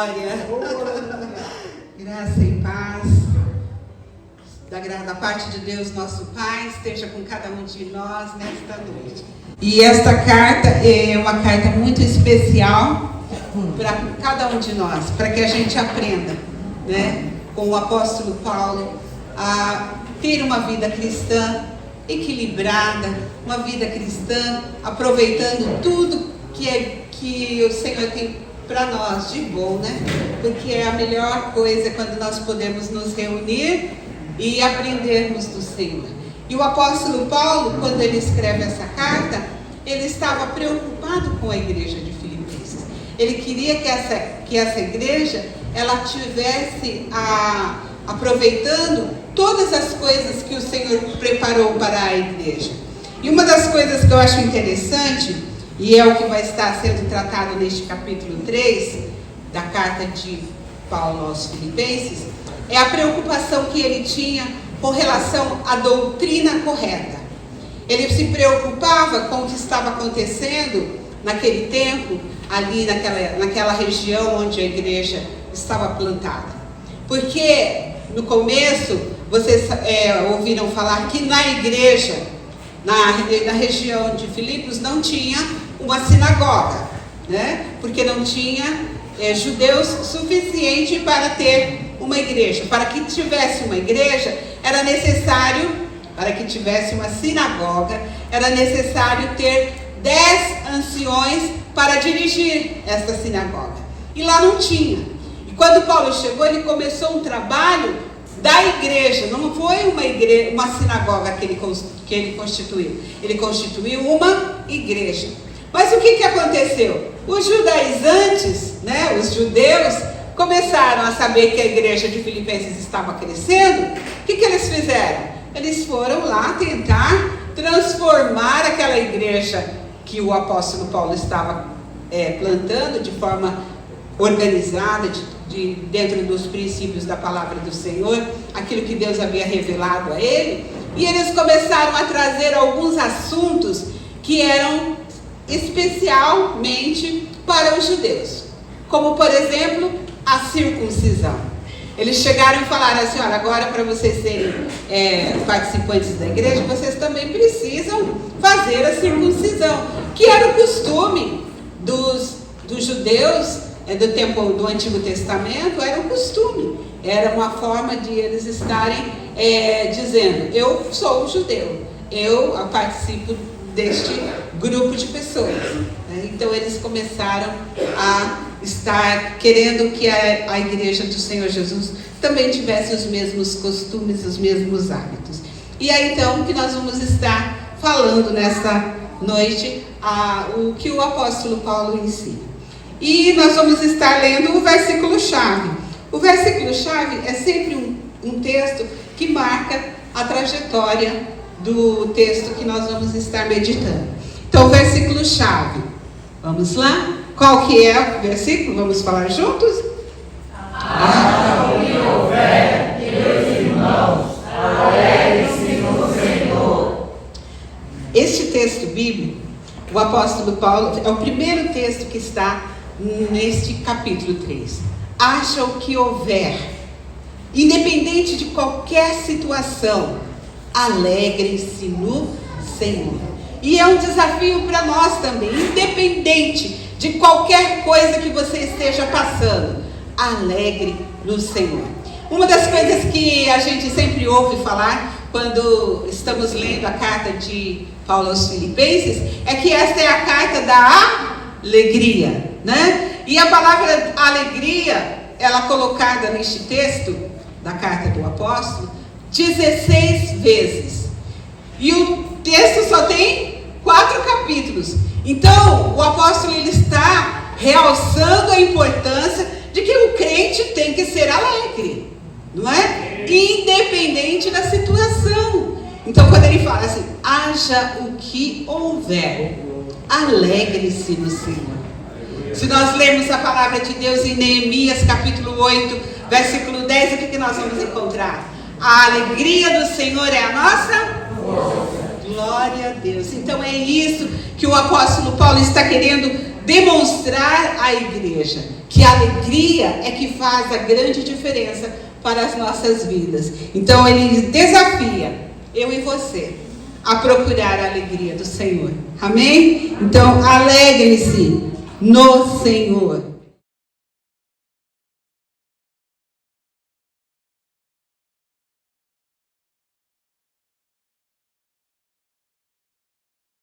glória. Graça e paz da parte de Deus, nosso Pai, esteja com cada um de nós nesta noite. E esta carta é uma carta muito especial para cada um de nós, para que a gente aprenda, né, com o apóstolo Paulo, a ter uma vida cristã equilibrada, uma vida cristã, aproveitando tudo que o Senhor tem para nós de bom, né? Porque é a melhor coisa quando nós podemos nos reunir e aprendermos do Senhor. E o apóstolo Paulo, quando ele escreve essa carta, ele estava preocupado com a igreja de Filipenses. Ele queria que essa igreja ela tivesse aproveitando todas as coisas que o Senhor preparou para a igreja. E uma das coisas que eu acho interessante, e é o que vai estar sendo tratado neste capítulo 3 da carta de Paulo aos Filipenses, é a preocupação que ele tinha com relação à doutrina correta. Ele se preocupava com o que estava acontecendo naquele tempo, ali naquela região onde a igreja estava plantada. Porque no começo, vocês ouviram falar que na igreja, na região de Filipos, não tinha uma sinagoga, né? Porque não tinha judeus suficiente para ter uma igreja. Para que tivesse uma igreja, era necessário, para que tivesse uma sinagoga, era necessário ter 10 anciões para dirigir esta sinagoga. E lá não tinha. E quando Paulo chegou, ele começou um trabalho da igreja. Não foi uma sinagoga que ele constituiu. Ele constituiu uma igreja. Mas o que aconteceu? Os judaizantes, né, os judeus, começaram a saber que a igreja de Filipenses estava crescendo. O que eles fizeram? Eles foram lá tentar transformar aquela igreja que o apóstolo Paulo estava plantando de forma organizada, dentro dos princípios da palavra do Senhor, aquilo que Deus havia revelado a ele. E eles começaram a trazer alguns assuntos que eram especialmente para os judeus, como por exemplo a circuncisão. Eles chegaram e falaram assim: olha, agora para vocês serem participantes da igreja, vocês também precisam fazer a circuncisão, que era o costume dos judeus do tempo do Antigo Testamento. Era um costume, era uma forma de eles estarem dizendo: eu sou um judeu, eu participo deste grupo de pessoas. Então eles começaram a estar querendo que a igreja do Senhor Jesus também tivesse os mesmos costumes, os mesmos hábitos. E é então que nós vamos estar falando nesta noite o que o apóstolo Paulo ensina. E nós vamos estar lendo o versículo-chave. O versículo-chave é sempre um texto que marca a trajetória do texto que nós vamos estar meditando. Então, o versículo-chave. Vamos lá? Qual que é o versículo? Vamos falar juntos? O que houver, meus irmãos, alegrem-se no Senhor. Este texto bíblico, o apóstolo Paulo, é o primeiro texto que está neste capítulo 3. Haja o que houver, independente de qualquer situação, alegrem-se no Senhor. E é um desafio para nós também, independente de qualquer coisa que você esteja passando, alegre no Senhor. Uma das coisas que a gente sempre ouve falar quando estamos lendo a carta de Paulo aos Filipenses é que esta é a carta da alegria, né? E a palavra alegria, ela é colocada neste texto da carta do apóstolo 16 vezes. E o texto só tem 4 capítulos. Então, o apóstolo ele está realçando a importância de que o crente tem que ser alegre, não é? Independente da situação. Então, quando ele fala assim: haja o que houver, alegre-se no Senhor. Se nós lermos a palavra de Deus em Neemias capítulo 8, versículo 10, o que nós vamos encontrar? A alegria do Senhor é a nossa glória a Deus. Então é isso que o apóstolo Paulo está querendo demonstrar à igreja que a alegria é que faz a grande diferença para as nossas vidas. Então ele desafia eu e você a procurar a alegria do Senhor. Amém? Então alegre-se no Senhor.